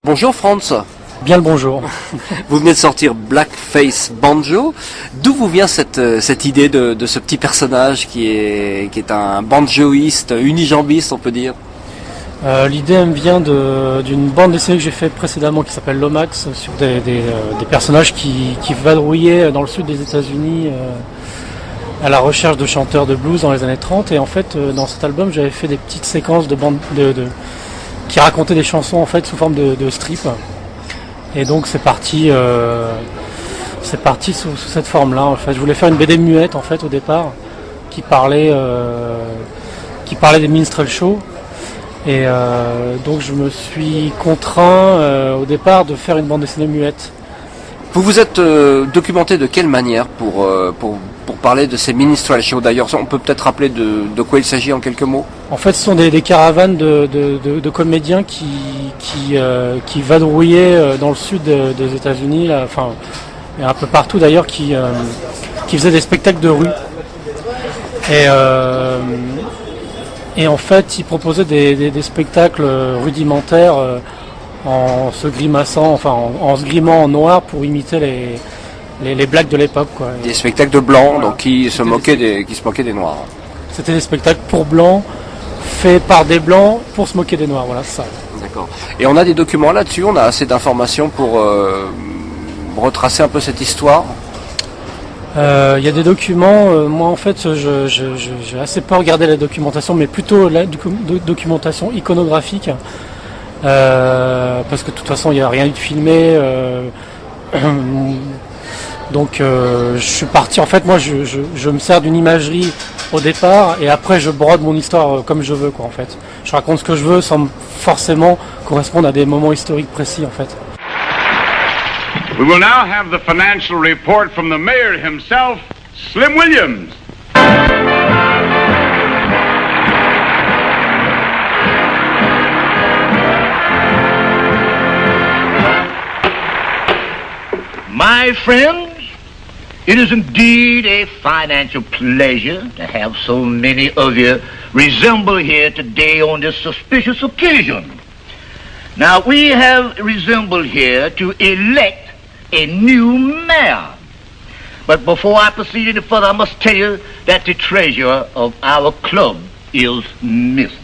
Bonjour Franz, Bien le bonjour. vous venez de sortir Blackface Banjo. D'où vous vient cette idée de ce petit personnage qui est un banjoïste, unijambiste on peut dire? L'idée elle me vient d'une bande dessinée que j'ai faite précédemment qui s'appelle Lomax sur des personnages qui vadrouillaient dans le sud des États-Unis à la recherche de chanteurs de blues dans les années 30. Et en fait dans cet album j'avais fait des petites séquences qui racontaient des chansons en fait sous forme de strip. Et donc c'est parti sous cette forme-là. En fait, je voulais faire une BD muette en fait au départ qui parlait des minstrel shows. Et donc je me suis contraint au départ de faire une bande dessinée muette. Vous vous êtes documenté de quelle manière pour parler de ces minstrel shows? D'ailleurs, on peut peut-être rappeler de quoi il s'agit en quelques mots? En fait, ce sont des caravanes de comédiens qui vadrouillaient dans le sud des États-Unis, là, enfin, et un peu partout d'ailleurs, qui faisaient des spectacles de rue. Et en fait, ils proposaient des spectacles rudimentaires en se grimaçant, enfin, en se grimant en noir pour imiter les blagues de l'époque, quoi. Des spectacles de blancs, donc qui se moquaient des noirs. C'était des spectacles pour blancs, faits par des blancs pour se moquer des noirs, voilà, c'est ça. D'accord. Et on a des documents là-dessus, on a assez d'informations pour retracer un peu cette histoire. Il y a des documents, moi en fait j'ai assez peu regardé la documentation, mais plutôt la documentation iconographique, parce que de toute façon il n'y a rien eu de filmé, donc je suis parti, en fait moi je me sers d'une imagerie au départ et après je brode mon histoire comme je veux, quoi, en fait. Je raconte ce que je veux sans forcément correspondre à des moments historiques précis, en fait. We will now have the financial report from the mayor himself, Slim Williams. My friends, it is indeed a financial pleasure to have so many of you resemble here today on this suspicious occasion. Now, we have resembled here to elect a new mayor. But before I proceed any further, I must tell you that the treasurer of our club is missing.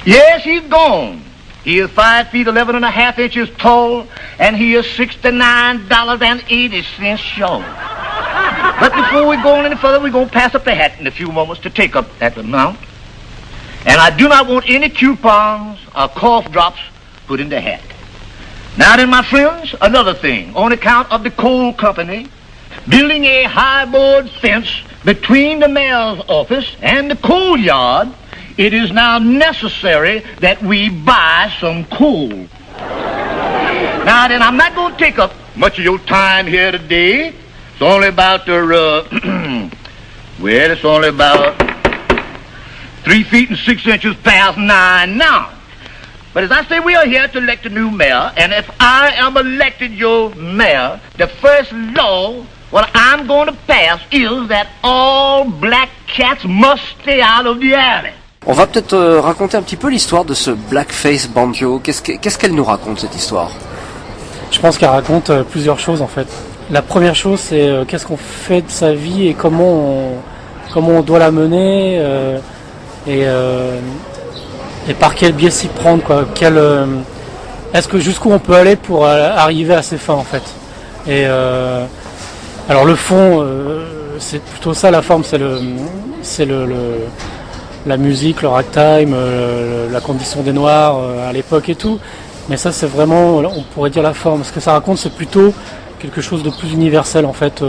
Yes, he's gone. He is 5 feet 11 and a half inches tall, and he is $69.80 short. But before we go on any further, we're going to pass up the hat in a few moments to take up that amount. And I do not want any coupons or cough drops put in the hat. Now then, my friends, another thing. On account of the coal company building a high-board fence between the mayor's office and the coal yard, it is now necessary that we buy some coal. Now then, I'm not going to take up much of your time here today. It's only about well, it's only about 3 feet and 6 inches past 9 now. But as I say, we are here to elect a new mayor, and if I am elected your mayor, the first law what I'm going to pass is that all black cats must stay out of the alley. On va peut-être raconter un petit peu l'histoire de ce Blackface Banjo. Qu'est-ce qu'elle nous raconte, cette histoire? Je pense qu'elle raconte plusieurs choses, en fait. La première chose, c'est qu'est-ce qu'on fait de sa vie et comment on doit la mener, et par quel biais s'y prendre, quoi. Est-ce que jusqu'où on peut aller pour arriver à ses fins, en fait. Et alors le fond, c'est plutôt ça, la forme, c'est la musique, le ragtime, la condition des Noirs à l'époque et tout. Mais ça, c'est vraiment, on pourrait dire, la forme. Ce que ça raconte, c'est plutôt quelque chose de plus universel, en fait,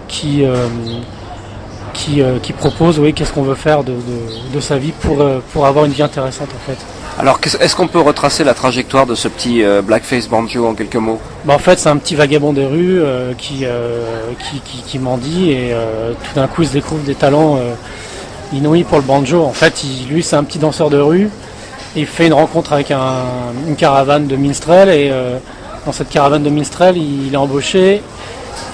qui propose, oui, qu'est-ce qu'on veut faire de sa vie pour avoir une vie intéressante, en fait. Alors, est-ce qu'on peut retracer la trajectoire de ce petit Blackface Banjo en quelques mots? En fait, c'est un petit vagabond des rues qui mendie et tout d'un coup, il se découvre des talents inouïs pour le banjo. En fait, lui, c'est un petit danseur de rue. Il fait une rencontre avec une caravane de minstrel et dans cette caravane de minstrel, il est embauché.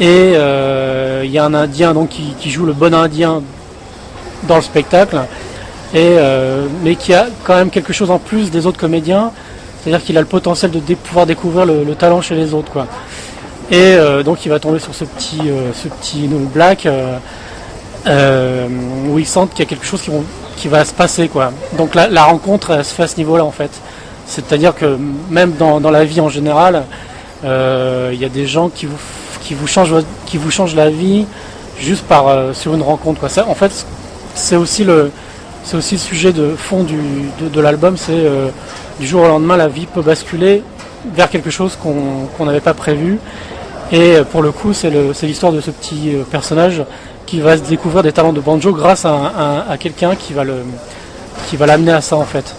Et il y a un Indien donc qui joue le bon Indien dans le spectacle, mais qui a quand même quelque chose en plus des autres comédiens, C'est-à-dire qu'il a le potentiel de pouvoir découvrir le talent chez les autres, quoi. Et donc il va tomber sur ce petit Black où il sent qu'il y a quelque chose qui va se passer, quoi. Donc la rencontre elle se fait à ce niveau-là en fait. C'est-à-dire que même dans la vie en général, il y a des gens qui vous changent la vie juste sur une rencontre, quoi. Ça, en fait, c'est aussi le sujet de fond de l'album, c'est du jour au lendemain la vie peut basculer vers quelque chose qu'on n'avait pas prévu. Et pour le coup, c'est l'histoire de ce petit personnage qui va se découvrir des talents de banjo grâce à quelqu'un qui va l'amener à ça en fait.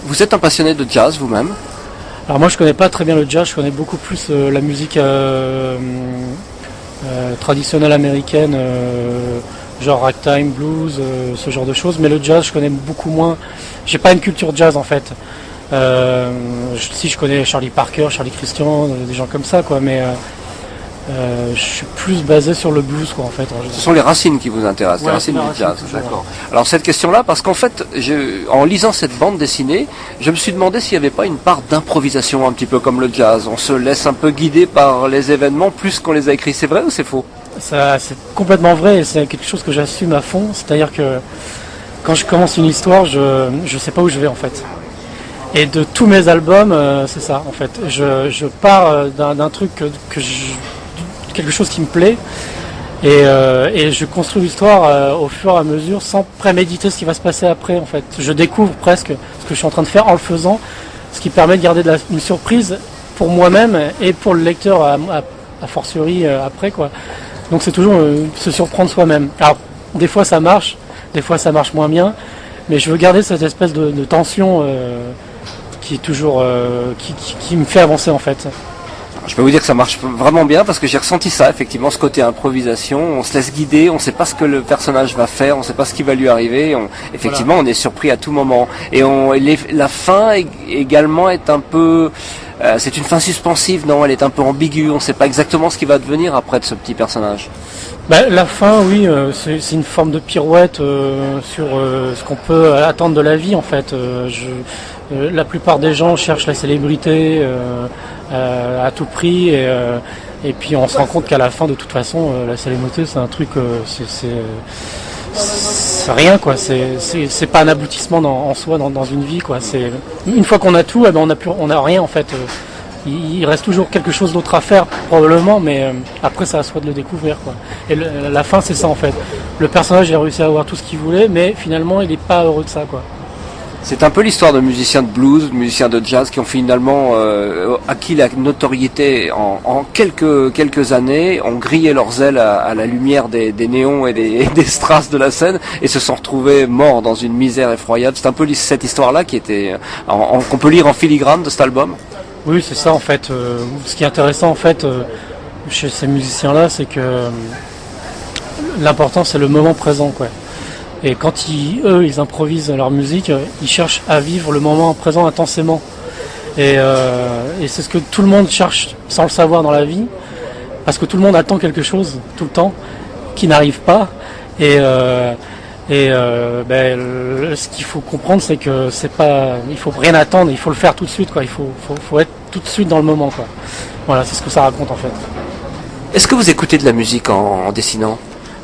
Vous êtes un passionné de jazz vous-même? Alors moi je connais pas très bien le jazz, je connais beaucoup plus la musique traditionnelle américaine, genre ragtime, blues, ce genre de choses, mais le jazz je connais beaucoup moins, j'ai pas une culture jazz en fait. Si je connais Charlie Parker, Charlie Christian, des gens comme ça quoi, mais je suis plus basé sur le blues quoi en fait. Ce sont les racines qui vous intéressent, ouais, les racines du jazz, toujours, d'accord. Ouais. Alors cette question-là, parce qu'en fait, en lisant cette bande dessinée, je me suis demandé s'il n'y avait pas une part d'improvisation un petit peu comme le jazz. On se laisse un peu guider par les événements plus qu'on les a écrits. C'est vrai ou c'est faux? Ça, c'est complètement vrai et c'est quelque chose que j'assume à fond. C'est-à-dire que quand je commence une histoire, je sais pas où je vais en fait. Et de tous mes albums, c'est ça en fait. Je pars d'un truc quelque chose qui me plaît et je construis l'histoire au fur et à mesure sans préméditer ce qui va se passer après en fait. Je découvre presque ce que je suis en train de faire en le faisant, ce qui permet de garder une surprise pour moi-même et pour le lecteur a fortiori après quoi. Donc c'est toujours se surprendre soi-même. Alors des fois ça marche, des fois ça marche moins bien, mais je veux garder cette espèce de tension qui est toujours qui me fait avancer en fait. Je peux vous dire que ça marche vraiment bien parce que j'ai ressenti ça, effectivement, ce côté improvisation. On se laisse guider, on ne sait pas ce que le personnage va faire, on ne sait pas ce qui va lui arriver. Effectivement, on est surpris à tout moment. Et la fin également est un peu... c'est une fin suspensive, non? Elle est un peu ambiguë, on ne sait pas exactement ce qui va devenir après de ce petit personnage. La fin, oui, c'est une forme de pirouette sur ce qu'on peut attendre de la vie en fait. La plupart des gens cherchent la célébrité à tout prix et puis on se rend compte qu'à la fin de toute façon la célébrité c'est un truc c'est rien quoi, c'est pas un aboutissement en soi dans une vie quoi. C'est une fois qu'on a tout, on a rien en fait. Il reste toujours quelque chose d'autre à faire probablement, mais après c'est à soi de le découvrir quoi. Et la fin c'est ça en fait. Le personnage a réussi à avoir tout ce qu'il voulait, mais finalement il n'est pas heureux de ça quoi. C'est un peu l'histoire de musiciens de blues, de musiciens de jazz qui ont finalement acquis la notoriété en quelques années, ont grillé leurs ailes à la lumière des néons et des strass de la scène et se sont retrouvés morts dans une misère effroyable. C'est un peu cette histoire-là qui était qu'on peut lire en filigrane de cet album. Oui, c'est ça en fait. Ce qui est intéressant en fait chez ces musiciens-là, c'est que l'important c'est le moment présent, quoi. Et quand ils improvisent leur musique, ils cherchent à vivre le moment présent intensément. Et c'est ce que tout le monde cherche sans le savoir dans la vie, parce que tout le monde attend quelque chose tout le temps qui n'arrive pas. Ce qu'il faut comprendre, c'est que il faut rien attendre, il faut le faire tout de suite, quoi. Il faut être tout de suite dans le moment, quoi. Voilà, c'est ce que ça raconte en fait. Est-ce que vous écoutez de la musique en dessinant?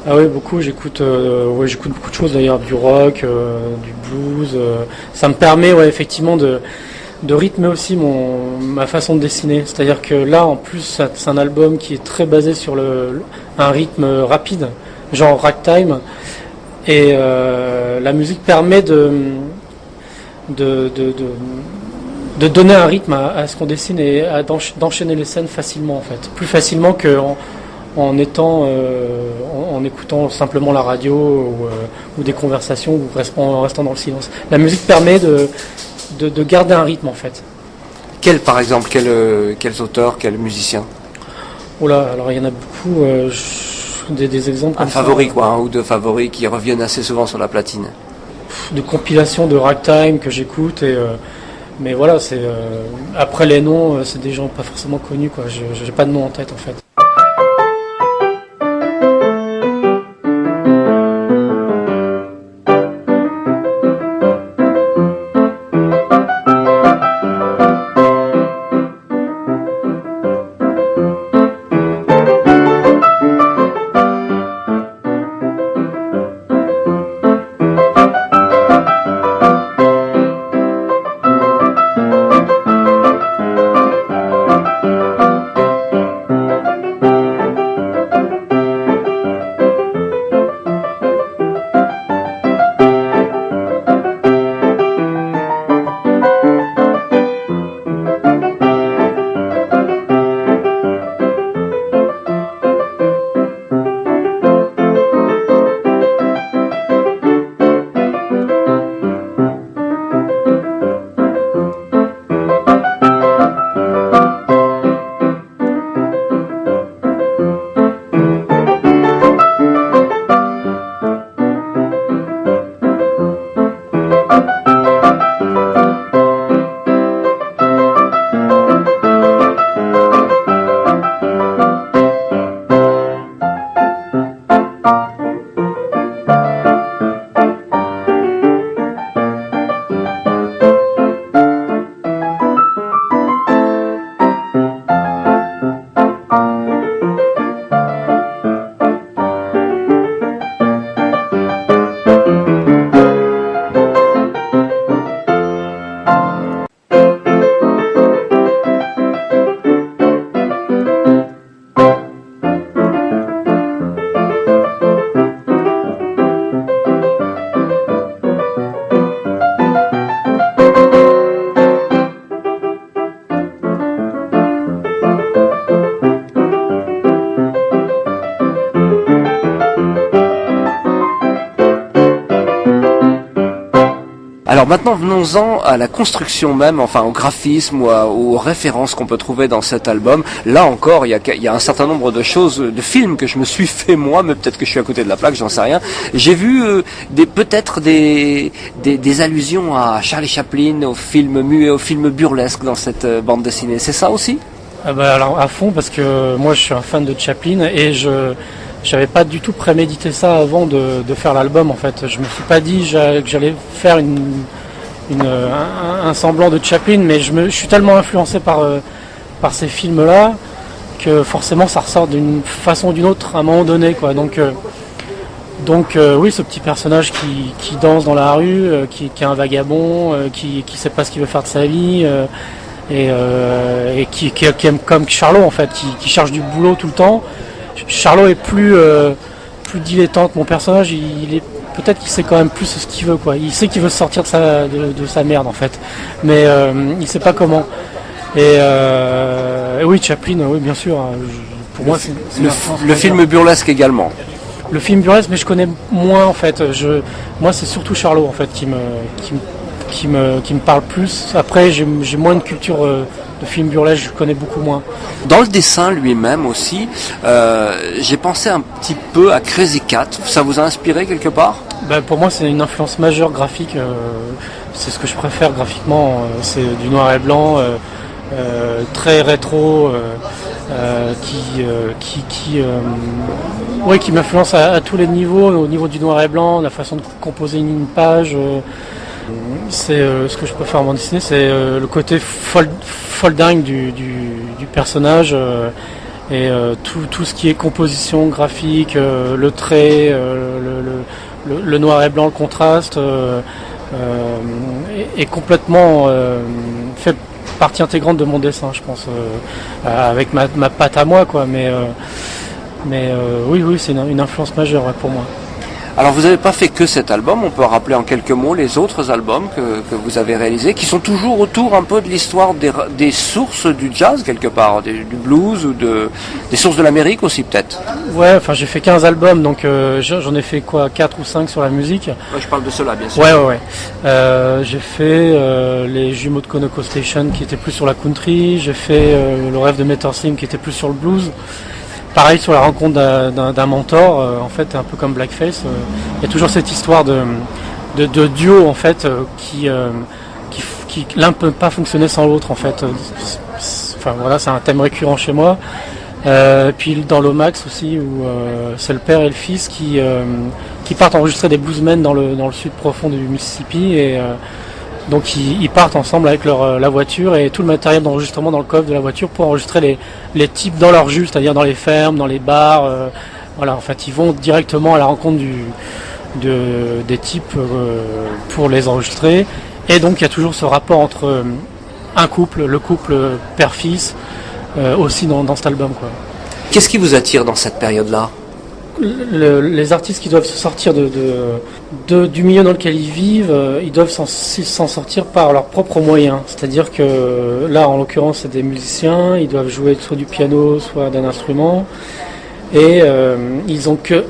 Ah oui, beaucoup. J'écoute beaucoup de choses d'ailleurs, du rock, du blues. Ça me permet, effectivement, de rythmer aussi ma façon de dessiner. C'est-à-dire que là, en plus, c'est un album qui est très basé sur un rythme rapide, genre ragtime. Et la musique permet de donner un rythme à ce qu'on dessine et d'enchaîner les scènes facilement, en fait. Plus facilement qu'en écoutant simplement la radio ou des conversations ou en restant dans le silence. La musique permet de garder un rythme, en fait. Par exemple, quels auteurs, quels musiciens? Oh là, alors il y en a beaucoup, des exemples comme un favori, quoi, un ou deux favoris qui reviennent assez souvent sur la platine. De compilations de ragtime que j'écoute, mais voilà, après les noms, c'est des gens pas forcément connus, quoi. J'ai pas de nom en tête, en fait. Alors maintenant, venons-en à la construction même, enfin au graphisme ou aux références qu'on peut trouver dans cet album. Là encore, il y a un certain nombre de choses, de films que je me suis fait moi, mais peut-être que je suis à côté de la plaque, j'en sais rien. J'ai vu peut-être des allusions à Charlie Chaplin, aux films muets, aux films burlesques dans cette bande dessinée. C'est ça aussi ? Alors à fond, parce que moi je suis un fan de Chaplin et j'avais pas du tout prémédité ça avant de faire l'album, en fait. Je me suis pas dit que j'allais faire un semblant de Chaplin, mais je suis tellement influencé par ces films-là que forcément ça ressort d'une façon ou d'une autre à un moment donné, quoi. Donc oui, ce petit personnage qui danse dans la rue, qui est un vagabond, qui sait pas ce qu'il veut faire de sa vie, et qui aime comme Charlot, en fait, qui cherche du boulot tout le temps. Charlot est plus dilettante. Mon personnage, peut-être qu'il sait quand même plus ce qu'il veut, quoi. Il sait qu'il veut sortir de sa merde, en fait, mais il sait pas comment. Et oui, Chaplin, oui, bien sûr. Pour moi, c'est le film burlesque également. Le film burlesque, mais je connais moins, en fait. Moi, c'est surtout Charlot, en fait, qui me qui me parle plus. Après, j'ai moins de culture de film burlesque, je connais beaucoup moins. Dans le dessin lui-même aussi, j'ai pensé un petit peu à Crazy Cat. Ça vous a inspiré quelque part ? Pour moi, c'est une influence majeure graphique. C'est ce que je préfère graphiquement. C'est du noir et blanc, très rétro, qui m'influence à tous les niveaux. Au niveau du noir et blanc, la façon de composer une page. C'est ce que je préfère en bande dessinée, c'est le côté folding du personnage et tout ce qui est composition graphique, le trait, le noir et blanc, le contraste est complètement fait partie intégrante de mon dessin, je pense, avec ma patte à moi, quoi. Mais oui, c'est une influence majeure pour moi. Alors vous n'avez pas fait que cet album, on peut rappeler en quelques mots les autres albums que vous avez réalisés, qui sont toujours autour un peu de l'histoire des sources du jazz quelque part, du blues ou des sources de l'Amérique aussi peut-être. Ouais, enfin j'ai fait 15 albums, donc j'en ai fait 4 ou 5 sur la musique. Ouais, je parle de cela bien sûr. Ouais. J'ai fait les jumeaux de Conoco Station qui étaient plus sur la country, j'ai fait le rêve de Mater Slim qui était plus sur le blues. Pareil sur la rencontre d'un mentor, en fait un peu comme Blackface, il y a toujours cette histoire de duo en fait qui l'un ne peut pas fonctionner sans l'autre en fait. Enfin voilà, c'est un thème récurrent chez moi. Puis dans l'Omax aussi où c'est le père et le fils qui partent enregistrer des bluesmen dans le sud profond du Mississippi et donc ils partent ensemble avec la voiture et tout le matériel d'enregistrement dans le coffre de la voiture pour enregistrer les types dans leur jus, c'est-à-dire dans les fermes, dans les bars. Voilà, en fait, ils vont directement à la rencontre des types pour les enregistrer. Et donc il y a toujours ce rapport entre un couple, le couple père-fils, aussi dans cet album, quoi. Qu'est-ce qui vous attire dans cette période-là ? Les artistes qui doivent se sortir du milieu dans lequel ils vivent, ils doivent s'en sortir par leurs propres moyens. C'est-à-dire que là, en l'occurrence, c'est des musiciens, ils doivent jouer soit du piano, soit d'un instrument, et ils ont que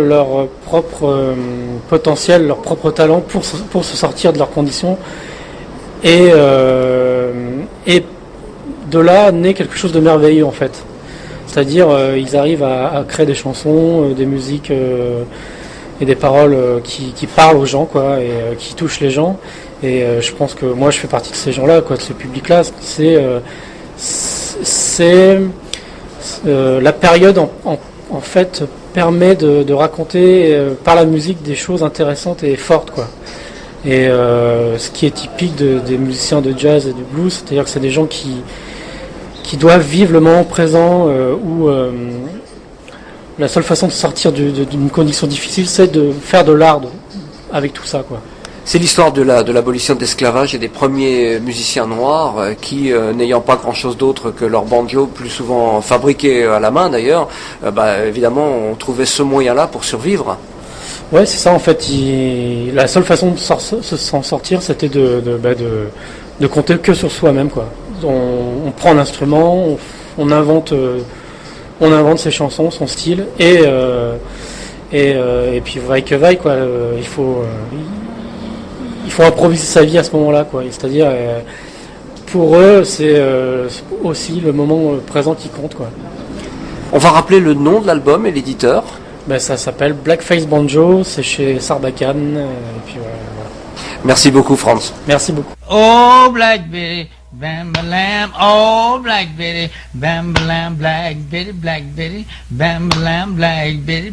leur propre potentiel, leur propre talent pour se sortir de leurs conditions. Et de là naît quelque chose de merveilleux en fait. C'est-à-dire ils arrivent à créer des chansons, des musiques et des paroles qui parlent aux gens, quoi, et qui touchent les gens. Et je pense que moi je fais partie de ces gens-là, quoi, de ce public-là. C'est la période en fait permet de raconter par la musique des choses intéressantes et fortes, quoi. Et ce qui est typique des musiciens de jazz et de blues, c'est-à-dire que c'est des gens qui doivent vivre le moment présent où la seule façon de sortir d'une condition difficile, c'est de faire de l'art avec tout ça, quoi. C'est l'histoire de l'abolition de l'esclavage et des premiers musiciens noirs qui, n'ayant pas grand-chose d'autre que leur banjo, plus souvent fabriqué à la main d'ailleurs, évidemment, ont trouvé ce moyen-là pour survivre. Ouais, c'est ça en fait. La seule façon de s'en sortir, c'était de compter que sur soi-même, quoi. On prend un instrument, on invente ses chansons, son style, et puis vaille que vaille, quoi. Il faut improviser sa vie à ce moment-là, quoi. C'est-à-dire, pour eux, c'est aussi le moment présent qui compte, quoi. On va rappeler le nom de l'album et l'éditeur. Ça s'appelle Blackface Banjo, c'est chez Sarbacane, et puis voilà. Merci beaucoup, Franz. Merci beaucoup. Oh, Black Betty, bam-ba-lam, oh, Black Betty, bam-ba-lam, Black Betty, bam-ba-lam, Black Betty,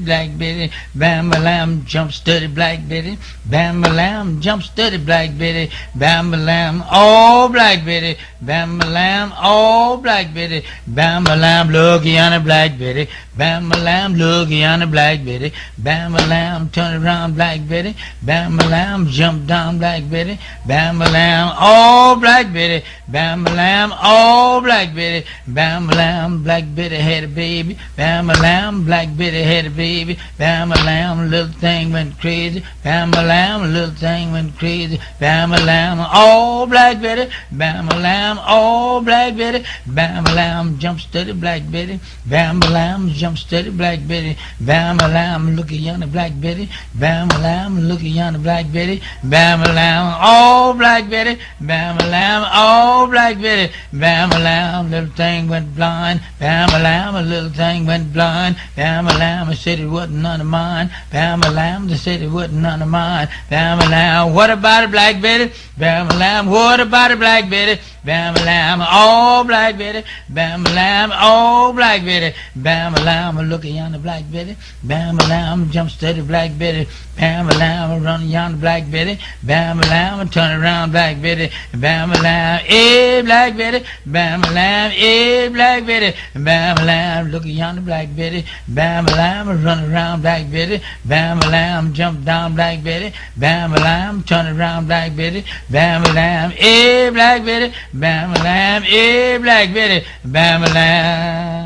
bam-ba-lam, jump steady, Black Betty, bam-ba-lam, jump steady, Black Betty, bam-ba-lam, oh, Black Betty, bam-ba-lam, oh, Black Betty, bam-ba-lam, looky on the Black Betty, bam-ba-lam, looky on the Black Betty, bam-ba-lam, turn around, Black Betty, bam-ba-lam, jump down, Black Betty, bam-ba-lam, oh, Black Betty, Bam lamb, oh Black Betty, bam lamb, Black Betty had a baby, bam lamb, Black Betty had a baby, bam lamb, little thing went crazy, bam lamb, little thing went crazy, bam lamb, oh Black Betty, bam lamb, oh Black Betty, bam lamb, jump steady Black Betty, bam lamb, jump steady Black Betty, bam lamb, look at yonder Black Betty, bam lamb, look at yonder Black Betty, bam lamb, oh Black Betty, bam lamb, oh Black Betty, bam lamb, little thing went blind, bam lamb, a little thing went blind, bam lamb, I said it wasn't none of mine, bam lamb, they said it wasn't none of mine, bam lamb, what about it Black Betty, bam lamb, what about it Black Betty, bam lamb, oh Black Betty, bam lamb, oh Black Betty, bam lamb, look at yonder Black Betty, bam lamb, jump steady Black Betty, bam lamb, run yonder Black Betty, bam lamb, turn around Black Betty, bam lamb, eh Black Betty, bam lamb, eh Black Betty, bam lamb, look at yonder Black Betty, bam lamb, run around Black Betty, bam lamb, jump down Black Betty, bam lamb, turn around Black Betty, bam lamb, eh Black Betty, bam lamb, eh Black Betty, bam lamb.